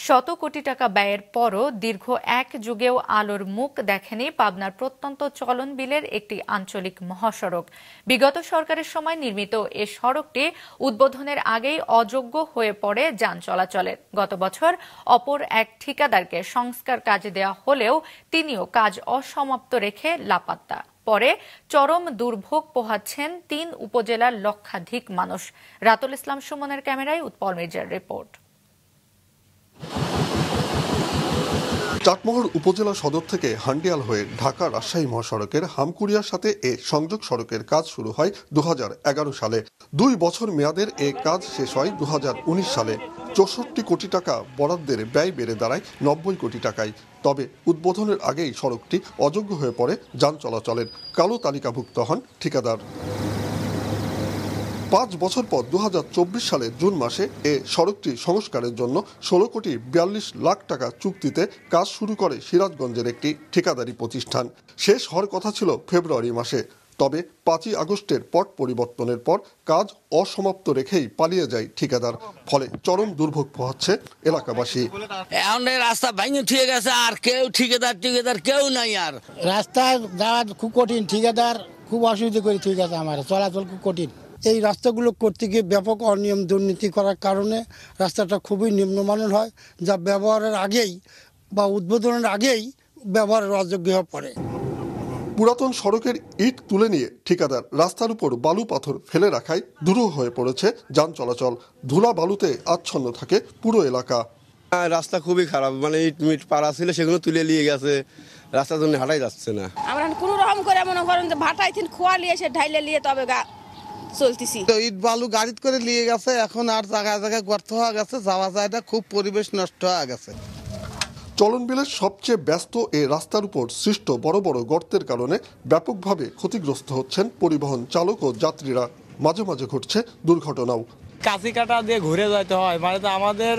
শত কোটি টাকা ব্যয়ের পরও দীর্ঘ এক যুগেও আলোর মুখ দেখেনি পাবনার প্রত্যন্ত চলন বিলের একটি আঞ্চলিক মহাসড়ক। বিগত সরকারের সময় নির্মিত এ সড়কটি উদ্বোধনের আগেই অযোগ্য হয়ে পড়ে যান চলাচলের। গত বছর অপর এক ঠিকাদারকে সংস্কার কাজে দেওয়া হলেও তিনিও কাজ অসমাপ্ত রেখে লাপাত্তা। পরে চরম দুর্ভোগ পোহাচ্ছেন ৩ উপজেলার লক্ষাধিক মানুষ। রাতুল ইসলাম সুমনের ক্যামেরায় উৎপল মির্জার রিপোর্ট। চাটমোহর উপজেলা সদর থেকে হান্ডিয়াল হয়ে ঢাকা রাজশাহী মহাসড়কের হামকুড়িয়ার সাথে এ সংযোগ সড়কের কাজ শুরু হয় ২০১১ সালে। ২ বছর মেয়াদের এ কাজ শেষ হয় ২০১৯ সালে। ৬৪ কোটি টাকা বরাদ্দের ব্যয় বেড়ে দাঁড়ায় ৯০ কোটি টাকায়। তবে উদ্বোধনের আগেই সড়কটি অযোগ্য হয়ে পড়ে যান চলাচলের। কালো তালিকাভুক্ত হন ঠিকাদার। ৫ বছর পর ২০২৪ সালের জুন মাসে এ সড়কটি সংস্কারের জন্য ১৬ কোটি ৪২ লাখ টাকা চুক্তিতে কাজ শুরু করে সিরাজগঞ্জের একটি ঠিকাদারি প্রতিষ্ঠান। শেষ হওয়ার কথা ছিল ফেব্রুয়ারি মাসে। তবে ৫ই আগস্টের পট পরিবর্তনের পর কাজ অসমাপ্ত রেখেই পালিয়ে যায় ঠিকাদার। ফলে চরম দুর্ভোগ পোহাচ্ছে এলাকাবাসী। রাস্তা ভাঙে ঠিক আছে, আর কেউ ঠিকাদার কেউ নাই। আর রাস্তা যাওয়া খুব কঠিন, ঠিকাদার খুব অসুবিধা করে ঠিক আছে, আমার চলাচল খুব কঠিন। এই রাস্তাগুলো করতে গিয়ে ব্যাপক অনিয়ম দুর্নীতি করার কারণে রাস্তাটা খুবই নিম্নমানের হয়, যা ব্যবহারের আগেই বা উদ্বোধনের আগেই ব্যবহারের অযোগ্য হয়ে পড়ে। পুরাতন সড়কের ইট তুলে নিয়ে ঠিকাদার রাস্তার উপর বালু পাথর ফেলে রাখায় দুরূহ হয়ে পড়েছে যান চলাচল। ধুলা বালুতে আচ্ছন্ন থাকে পুরো এলাকা। রাস্তা খুবই খারাপ, মানে ইট মিট পাড়া ছিল সেগুলো তুলে নিয়ে গেছে, রাস্তার জন্য হাঁটাই যাচ্ছে না। আমরা কোনো রকম করে মনে করেন যে ভাটাই থিন খোয়া নিয়ে এসে ঢাইলে নিয়ে তবে চলতেছি। ইট বালু গাড়িতে করে নিয়ে গেছে, এখন আর জায়গায় জায়গায় গর্ত হয়ে গেছে, যাওয়া যায়টা খুব পরিবেশ নষ্ট হয়ে গেছে। চলন বিলের সবচেয়ে ব্যস্ত এ রাস্তার উপর সৃষ্ট বড় বড় গর্তের কারণে ব্যাপকভাবে ক্ষতিগ্রস্ত হচ্ছেন পরিবহন চালক ও যাত্রীরা। মাঝে মাঝে ঘটছে দুর্ঘটনাও। কাঁচি কাটা দিয়ে ঘুরে যেতে হয়, মানে তো আমাদের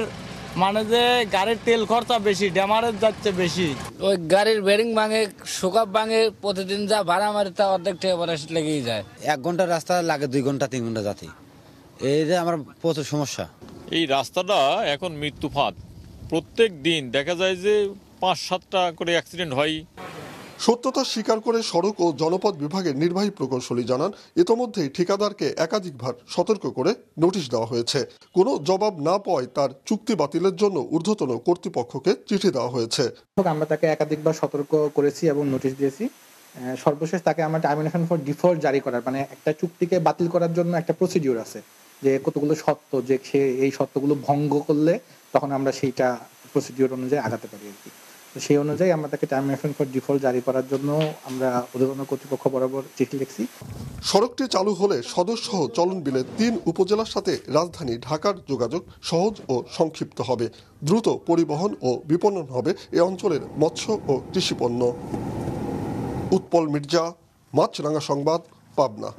যে গাড়ির তেল খরচা বেশি, ড্যামারেজ যাচ্ছে বেশি। ওই গাড়ির বেরিং ভাঙে, শোকাপ ভাঙে, প্রতিদিন যা ভাড়া মারি তা অর্ধেক টাকা লেগেই যায়। 1 ঘন্টা রাস্তা লাগে, 2 ঘন্টা 3 ঘন্টা যাতে। এই যে আমার প্রচুর সমস্যা। এই রাস্তাটা এখন মৃত্যু ফাঁদ। প্রত্যেক দিন দেখা যায় যে ৫-৭টা করে অ্যাক্সিডেন্ট হয়। সত্যতা স্বীকার করে সড়ক ও জনপথ বিভাগের নির্বাহী প্রকৌশলী জানান, ইতোমধ্যেই ঠিকাদারকে একাধিকবার সতর্ক করে নোটিশ দেওয়া হয়েছে। কোনো জবাব না পাওয়ায় তার চুক্তি বাতিলের জন্য ঊর্ধ্বতন কর্তৃপক্ষকে চিঠি দেওয়া হয়েছে। আমরা তাকে একাধিকবার সতর্ক করেছি এবং নোটিশ দিয়েছি। সর্বশেষ তাকে আমরা টার্মিনেশন ফর ডিফল্ট জারি করার, মানে একটা চুক্তিকে বাতিল করার জন্য একটা প্রসিডিউর আছে, যে কতগুলো শর্ত, যে সে এই শর্তগুলো ভঙ্গ করলে তখন আমরা সেইটা প্রসিডিউর অনুযায়ী আগাতে পারি আর কি। তো সেই অনুযায়ী আমরা তাকে টার্মিনেশন ফর ডিফল্ট জারি করার জন্য আমরা ঊর্ধ্বতন কর্তৃপক্ষ বরাবর চিঠি লিখছি। সড়কটি চালু হলে সদর সহ চলন বিলের 3 উপজেলার সাথে রাজধানী ঢাকার যোগাযোগ সহজ ও সংক্ষিপ্ত হবে। দ্রুত পরিবহন ও বিপণন হবে এ অঞ্চলের মৎস্য ও কৃষিপণ্য। উৎপল মির্জা, মাছরাঙা সংবাদ, পাবনা।